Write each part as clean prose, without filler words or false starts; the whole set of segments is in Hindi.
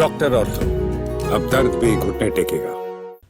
डॉक्टर ऑर्थो, अब दर्द भी घुटने टेकेगा।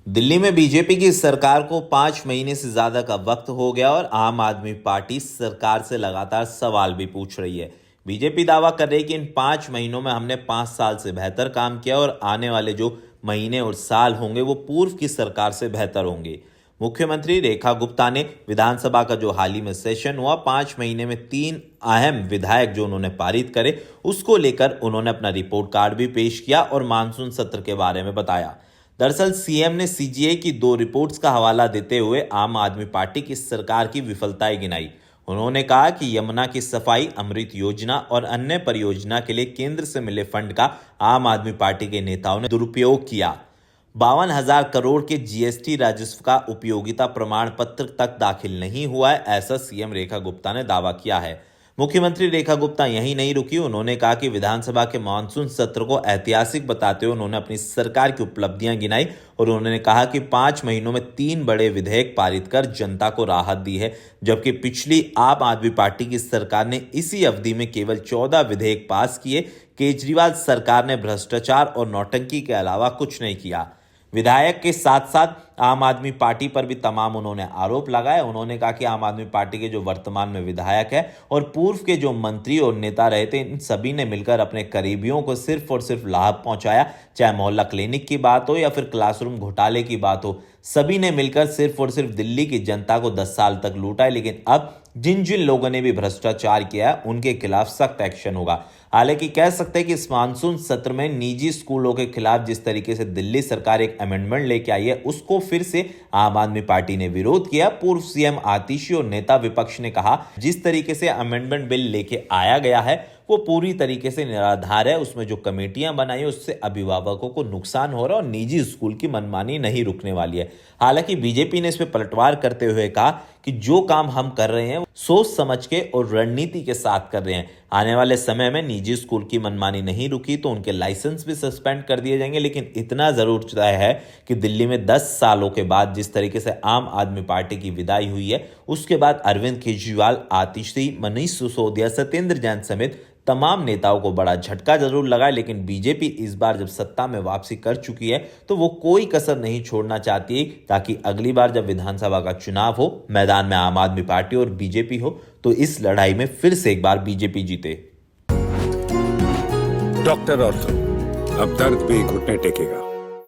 दिल्ली में बीजेपी की सरकार को 5 महीने से ज्यादा का वक्त हो गया और आम आदमी पार्टी सरकार से लगातार सवाल भी पूछ रही है। बीजेपी दावा कर रही है कि इन 5 महीनों में हमने 5 साल से बेहतर काम किया और आने वाले जो महीने और साल होंगे वो पूर्व की सरकार से बेहतर होंगे। मुख्यमंत्री रेखा गुप्ता ने विधानसभा का जो हाल ही में सेशन हुआ 5 महीने में 3 अहम विधायक जो उन्होंने पारित करे उसको लेकर उन्होंने अपना रिपोर्ट कार्ड भी पेश किया और मानसून सत्र के बारे में बताया। दरअसल सीएम ने सीजीए की 2 रिपोर्ट्स का हवाला देते हुए आम आदमी पार्टी की सरकार की विफलताएं गिनाई। उन्होंने कहा कि यमुना की सफाई, अमृत योजना और अन्य परियोजना के लिए केंद्र से मिले फंड का आम आदमी पार्टी के नेताओं ने दुरुपयोग किया। 52,000 करोड़ के जीएसटी राजस्व का उपयोगिता प्रमाण पत्र तक दाखिल नहीं हुआ है, ऐसा सीएम रेखा गुप्ता ने दावा किया है। मुख्यमंत्री रेखा गुप्ता यहीं नहीं रुकी, उन्होंने कहा कि विधानसभा के मानसून सत्र को ऐतिहासिक बताते हुए उन्होंने अपनी सरकार की उपलब्धियां गिनाई और उन्होंने कहा कि 5 महीनों में 3 बड़े विधेयक पारित कर जनता को राहत दी है, जबकि पिछली आम आदमी पार्टी की सरकार ने इसी अवधि में केवल 14 विधेयक पास किए। केजरीवाल सरकार ने भ्रष्टाचार और नौटंकी के अलावा कुछ नहीं किया। विधायक के साथ साथ आम आदमी पार्टी पर भी तमाम उन्होंने आरोप लगाए। उन्होंने कहा कि आम आदमी पार्टी के जो वर्तमान में विधायक है और पूर्व के जो मंत्री और नेता रहे थे, इन सभी ने मिलकर अपने करीबियों को सिर्फ और सिर्फ लाभ पहुंचाया। चाहे मोहल्ला क्लिनिक की बात हो या फिर क्लासरूम घोटाले की बात हो, सभी ने मिलकर सिर्फ और सिर्फ दिल्ली की जनता को 10 साल तक लूटा है। लेकिन अब जिन जिन लोगों ने भी भ्रष्टाचार किया है उनके खिलाफ सख्त एक्शन होगा। हालांकि कह सकते हैं कि इस मानसून सत्र में निजी स्कूलों के खिलाफ जिस तरीके से दिल्ली सरकार एक अमेंडमेंट लेके आई है उसको फिर से आम आदमी पार्टी ने विरोध किया। पूर्व सीएम आतिशी और नेता विपक्ष ने कहा जिस तरीके से अमेंडमेंट बिल लेके आया गया है वो पूरी तरीके से निराधार है। उसमें जो कमेटियां बनाई उससे अभिभावकों को नुकसान हो रहा है और निजी स्कूल की मनमानी नहीं रुकने वाली है। हालांकि बीजेपी ने इस पर पलटवार करते हुए कहा कि जो काम हम कर रहे हैं सोच समझ के और रणनीति के साथ कर रहे हैं। आने वाले समय में निजी स्कूल की मनमानी नहीं रुकी तो उनके लाइसेंस भी सस्पेंड कर दिए जाएंगे। लेकिन इतना जरूर तय है कि दिल्ली में 10 सालों के बाद जिस तरीके से आम आदमी पार्टी की विदाई हुई है उसके बाद अरविंद केजरीवाल, आतिशी, मनीष सिसोदिया, सत्येंद्र जैन समेत तमाम नेताओं को बड़ा झटका जरूर लगा। लेकिन बीजेपी इस बार जब सत्ता में वापसी कर चुकी है तो वो कोई कसर नहीं छोड़ना चाहती ताकि अगली बार जब विधानसभा का चुनाव हो, मैदान में आम आदमी पार्टी और बीजेपी हो तो इस लड़ाई में फिर से एक बार बीजेपी जीते। डॉक्टर ऑर्थो, अब दर्द भी घुटने टेकेगा।